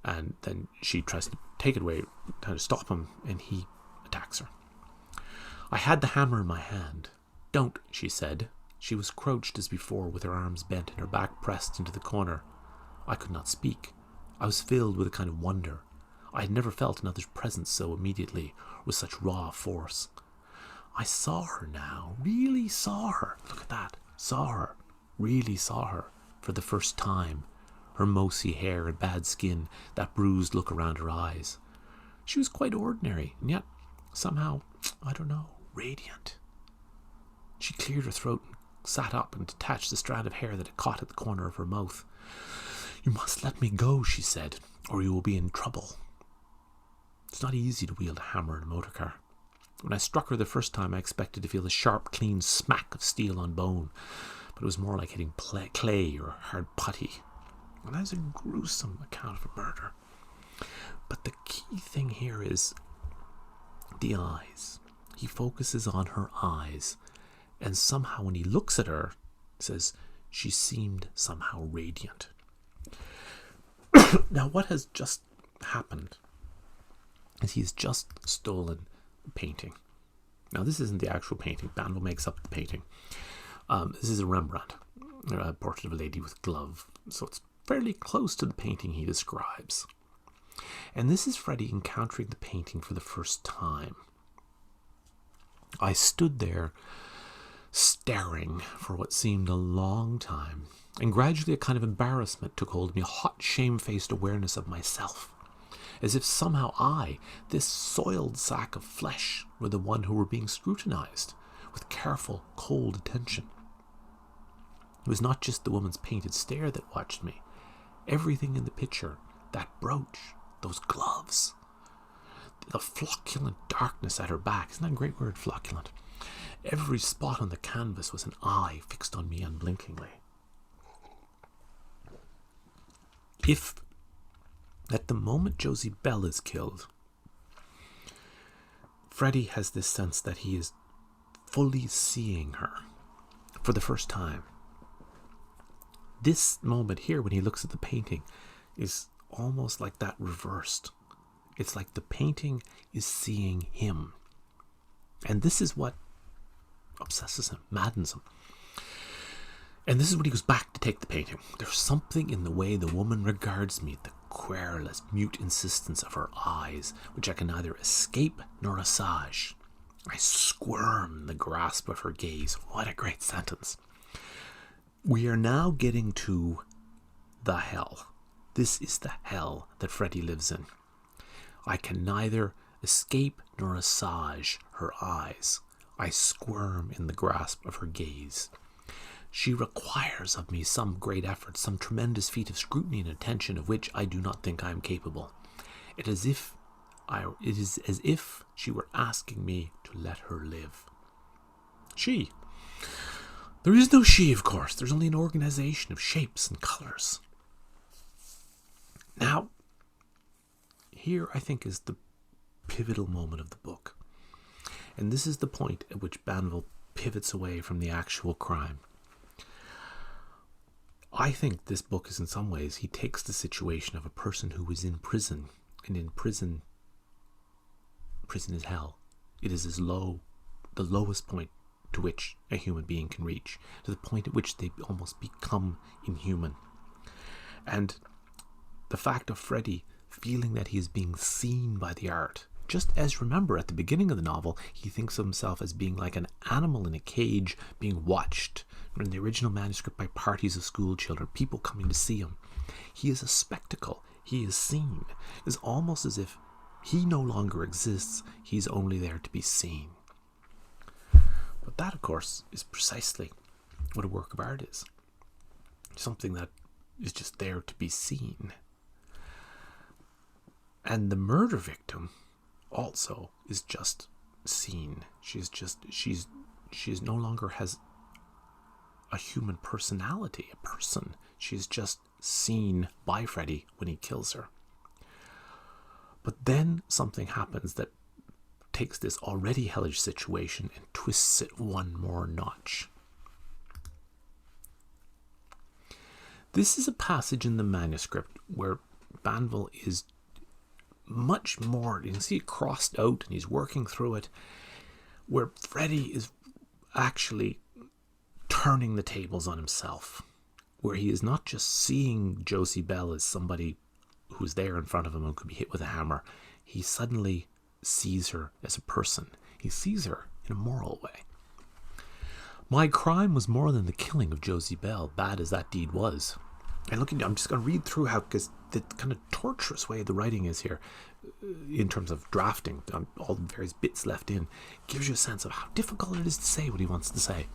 And then she tries to take it away, trying to stop him, and he attacks her. I had the hammer in my hand. Don't, she said. She was crouched as before, with her arms bent and her back pressed into the corner. I could not speak. I was filled with a kind of wonder. I had never felt another's presence so immediately, with such raw force. I saw her now, really saw her. Look at that. Saw her, really saw her, for the first time. Her mousy hair and bad skin, that bruised look around her eyes. She was quite ordinary, and yet, somehow, I don't know, radiant. She cleared her throat and sat up and detached the strand of hair that had caught at the corner of her mouth. You must let me go, she said, or you will be in trouble. It's not easy to wield a hammer in a motor car. When I struck her the first time, I expected to feel the sharp, clean smack of steel on bone, but it was more like hitting clay or hard putty. And that is a gruesome account of a murder. But the key thing here is the eyes. He focuses on her eyes, and somehow when he looks at her, says she seemed somehow radiant. Now, what has just happened is he's just stolen a painting. Now, this isn't the actual painting. Banville makes up the painting. This is a Rembrandt, a portrait of a lady with glove. So it's fairly close to the painting he describes. And this is Freddy encountering the painting for the first time. I stood there staring for what seemed a long time, and gradually a kind of embarrassment took hold of me, a hot, shamefaced awareness of myself, as if somehow I, this soiled sack of flesh, were the one who were being scrutinized with careful, cold attention. It was not just the woman's painted stare that watched me. Everything in the picture, that brooch, those gloves, the flocculent darkness at her back. Isn't that a great word, flocculent? Every spot on the canvas was an eye fixed on me unblinkingly. If, at the moment Josie Bell is killed, Freddy has this sense that he is fully seeing her for the first time. This moment here, when he looks at the painting, is almost like that reversed. It's like the painting is seeing him. And this is what obsesses him, maddens him. And this is when he goes back to take the painting. There's something in the way the woman regards me, the querulous, mute insistence of her eyes, which I can neither escape nor assuage. I squirm in the grasp of her gaze. What a great sentence. We are now getting to the hell. This is the hell that Freddy lives in. I can neither escape nor assuage her eyes. I squirm in the grasp of her gaze. She requires of me some great effort, some tremendous feat of scrutiny and attention of which I do not think I am capable. It is as if she were asking me to let her live. She. There is no she, of course. There's only an organization of shapes and colors. Now, here I think is the pivotal moment of the book. And this is the point at which Banville pivots away from the actual crime. I think this book is, in some ways, he takes the situation of a person who is in prison, and in prison is hell. It is as low, the lowest point to which a human being can reach, to the point at which they almost become inhuman. And the fact of Freddy feeling that he is being seen by the art, just as, remember, at the beginning of the novel, he thinks of himself as being like an animal in a cage being watched, in the original manuscript, by parties of school children, people coming to see him. He is a spectacle. He is seen. It's almost as if he no longer exists. He's only there to be seen. But that, of course, is precisely what a work of art is. Something that is just there to be seen. And the murder victim also is just seen. She no longer has a human personality, a person. She's just seen by Freddy when he kills her. But then something happens that takes this already hellish situation and twists it one more notch. This is a passage in the manuscript where Banville is much more, you can see it crossed out and he's working through it, where Freddy is actually turning the tables on himself, where he is not just seeing Josie Bell as somebody who's there in front of him and could be hit with a hammer. He suddenly sees her as a person. He sees her in a moral way. My crime was more than the killing of Josie Bell, bad as that deed was. And I'm just going to read through how, because the kind of torturous way the writing is here, in terms of drafting, all the various bits left in, gives you a sense of how difficult it is to say what he wants to say.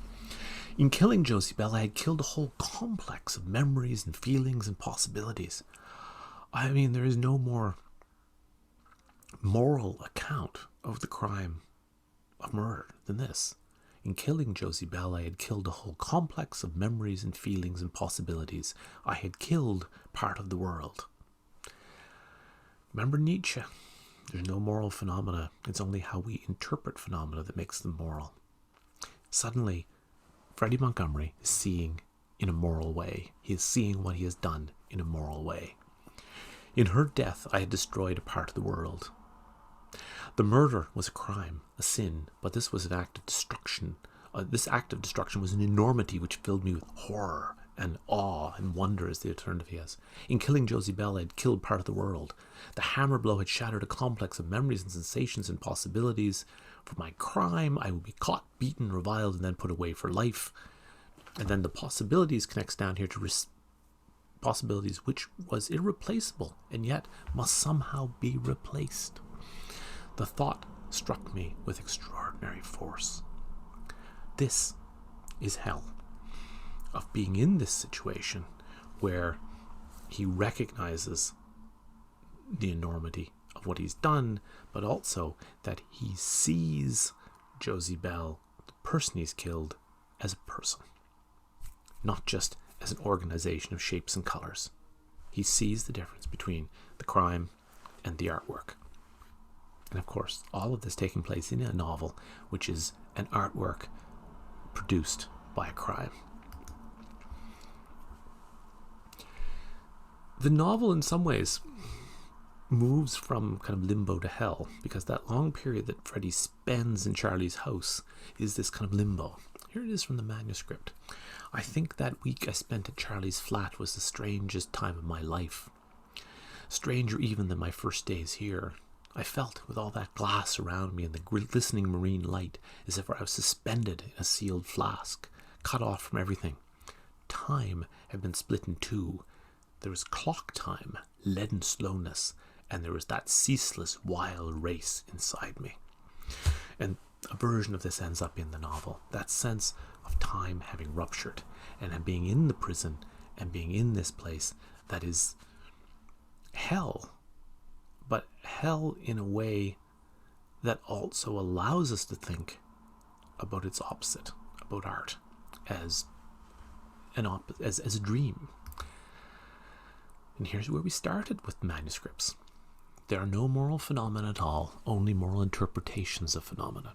In killing Josie Bell, I had killed a whole complex of memories and feelings and possibilities. I mean, there is no more moral account of the crime of murder than this. In killing Josie Bell, I had killed a whole complex of memories and feelings and possibilities. I had killed part of the world. Remember Nietzsche? There's no moral phenomena. It's only how we interpret phenomena that makes them moral. Suddenly, Freddie Montgomery is seeing in a moral way. He is seeing what he has done in a moral way. In her death, I had destroyed a part of the world. The murder was a crime, a sin, but this was an act of destruction. This act of destruction was an enormity which filled me with horror and awe and wonder as the alternative he has. In killing Josie Bell, I had killed part of the world. The hammer blow had shattered a complex of memories and sensations and possibilities. For my crime, I would be caught, beaten, reviled, and then put away for life. And then the possibilities connects down here to possibilities which was irreplaceable and yet must somehow be replaced. The thought struck me with extraordinary force. This is hell. Of being in this situation where he recognizes the enormity of what he's done, but also that he sees Josie Bell, the person he's killed, as a person, not just as an organization of shapes and colors. He sees the difference between the crime and the artwork. And of course, all of this taking place in a novel, which is an artwork produced by a crime. The novel, in some ways, moves from kind of limbo to hell, because that long period that Freddy spends in Charlie's house is this kind of limbo. Here it is from the manuscript. I think that week I spent at Charlie's flat was the strangest time of my life. Stranger even than my first days here. I felt, with all that glass around me and the glistening marine light, as if I was suspended in a sealed flask, cut off from everything. Time had been split in two. There was clock time, leaden slowness, and there was that ceaseless wild race inside me. And a version of this ends up in the novel. That sense of time having ruptured and being in the prison and being in this place that is hell. But hell in a way that also allows us to think about its opposite, about art, as a dream. And here's where we started with manuscripts. There are no moral phenomena at all, only moral interpretations of phenomena.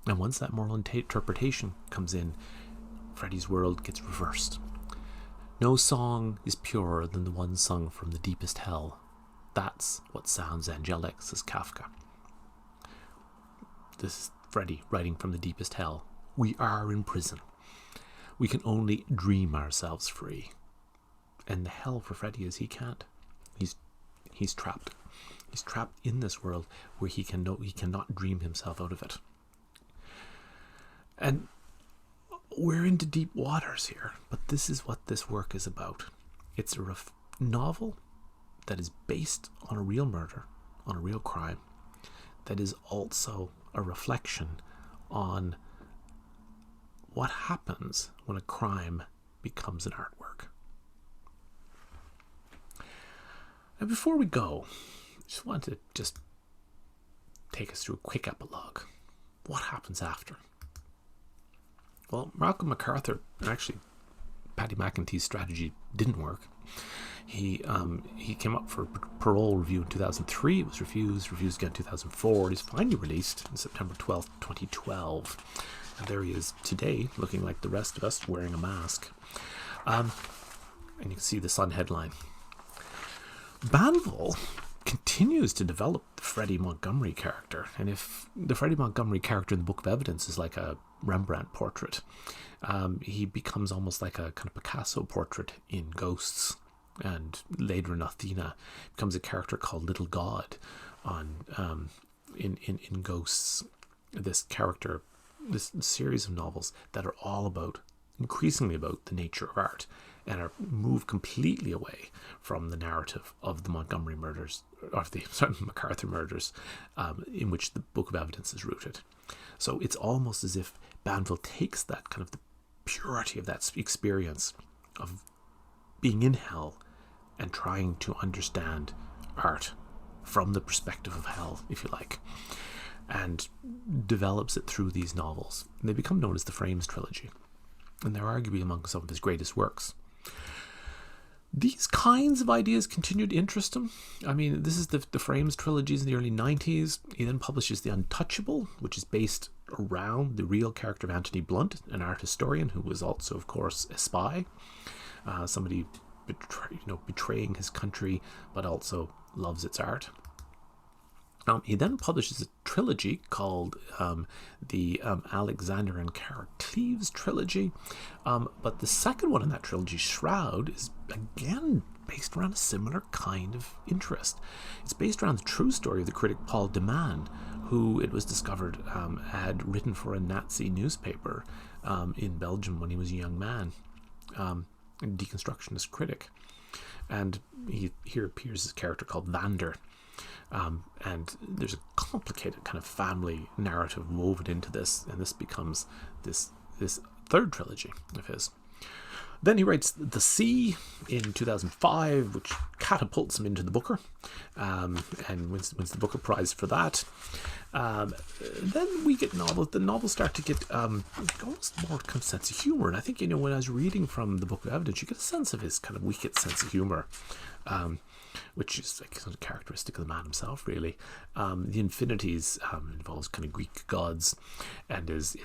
And once that moral interpretation comes in, Freddy's world gets reversed. No song is purer than the one sung from the deepest hell. That's what sounds angelic, says Kafka. This is Freddy writing from the deepest hell. We are in prison. We can only dream ourselves free. And the hell for Freddy is he can't. He's trapped. He's trapped in this world where he cannot dream himself out of it. And we're into deep waters here, but this is what this work is about. It's a novel that is based on a real murder, on a real crime, that is also a reflection on what happens when a crime becomes an artwork. And before we go, I just want to take us through a quick epilogue. What happens after? Well, Malcolm MacArthur, actually, Paddy McEntee's strategy didn't work. He came up for parole review in 2003. It was refused again in 2004. He's finally released on September 12th, 2012. And there he is today, looking like the rest of us, wearing a mask. And you can see the Sun headline. Banville continues to develop the Freddie Montgomery character, and if the Freddie Montgomery character in the Book of Evidence is like a Rembrandt portrait, he becomes almost like a kind of Picasso portrait in Ghosts, and later in Athena becomes a character called Little God on in Ghosts. This character, this series of novels that are all increasingly about the nature of art, and are moved completely away from the narrative of the Montgomery murders, of the MacArthur murders, in which the Book of Evidence is rooted. So it's almost as if Banville takes that kind of the purity of that experience of being in hell and trying to understand art from the perspective of hell, if you like, and develops it through these novels. And they become known as the Frames trilogy, and they're arguably among some of his greatest works. These kinds of ideas continued to interest him. I mean, this is the Frames trilogies in the early 90s. He then publishes The Untouchable, which is based around the real character of Anthony Blunt, an art historian who was also, of course, a spy. Somebody betraying his country, but also loves its art. He then publishes a trilogy called the Alexander and Kara Cleves trilogy. But the second one in that trilogy, Shroud, is again based around a similar kind of interest. It's based around the true story of the critic Paul de Man, who it was discovered had written for a Nazi newspaper in Belgium when he was a young man, a deconstructionist critic. And here appears a character called Vander. And there's a complicated kind of family narrative woven into this, and this becomes this third trilogy of his. Then he writes The Sea in 2005, which catapults him into the Booker, and wins the Booker Prize for that. Then we get novels. The novels start to get almost more kind of sense of humor. And I think, when I was reading from the Book of Evidence, you get a sense of his kind of wicked sense of humor, which is like sort of characteristic of the man himself, really. The Infinities involves kind of Greek gods, and is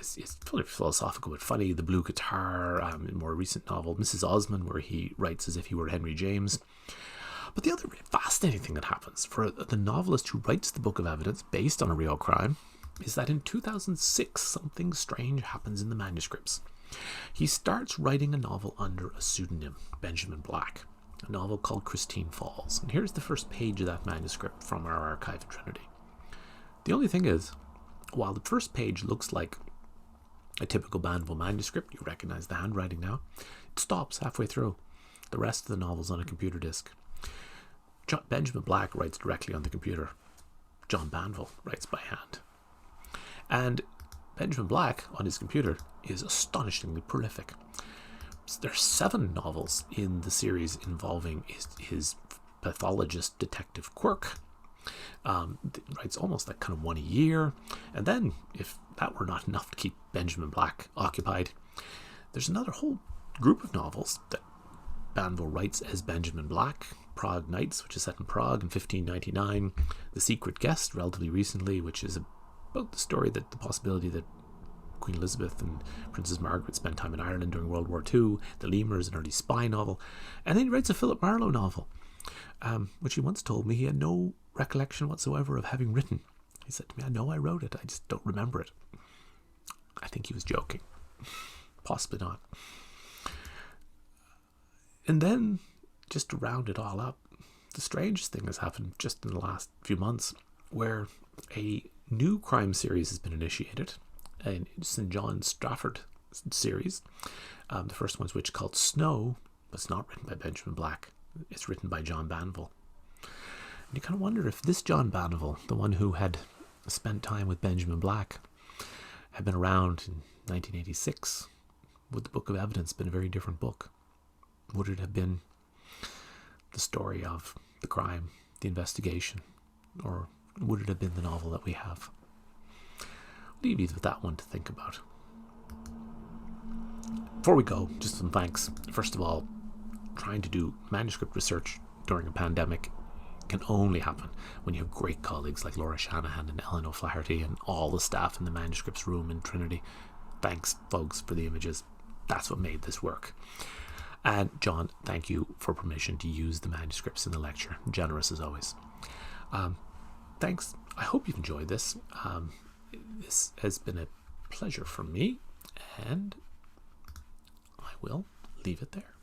fully philosophical but funny. The Blue Guitar, a more recent novel, Mrs. Osmond, where he writes as if he were Henry James. But the other really fascinating thing that happens for the novelist who writes the Book of Evidence based on a real crime is that in 2006, something strange happens in the manuscripts. He starts writing a novel under a pseudonym, Benjamin Black, a novel called Christine Falls. And here's the first page of that manuscript from our archive at Trinity. The only thing is, while the first page looks like a typical Banville manuscript, you recognize the handwriting now, it stops halfway through. The rest of the novel's on a computer disk. Benjamin Black writes directly on the computer. John Banville writes by hand. And Benjamin Black, on his computer, is astonishingly prolific. There are 7 novels in the series involving his pathologist detective Quirk. Writes almost like kind of one a year. And then, if that were not enough to keep Benjamin Black occupied, there's another whole group of novels that Banville writes as Benjamin Black. Prague Nights, which is set in Prague in 1599. The Secret Guest, relatively recently, which is about the story that the possibility that Queen Elizabeth and Princess Margaret spent time in Ireland during World War II. The Lemurs, an early spy novel. And then he writes a Philip Marlowe novel, which he once told me he had no recollection whatsoever of having written. He said to me, I know I wrote it, I just don't remember it. I think he was joking. Possibly not. And then, just to round it all up, the strangest thing has happened just in the last few months, where a new crime series has been initiated, a St. John Strafford series. The first one's which called Snow, but it's not written by Benjamin Black. It's written by John Banville. And you kind of wonder if this John Banville, the one who had spent time with Benjamin Black, had been around in 1986, would the Book of Evidence have been a very different book? Would it have been the story of the crime, the investigation, or would it have been the novel that we have? I'll leave you with that one to think about. Before we go, just some thanks. First of all, trying to do manuscript research during a pandemic can only happen when you have great colleagues like Laura Shanahan and Ellen O'Flaherty and all the staff in the manuscripts room in Trinity. Thanks, folks, for the images. That's what made this work. And John, thank you for permission to use the manuscripts in the lecture. Generous as always. Thanks. I hope you've enjoyed this. This has been a pleasure for me, and I will leave it there.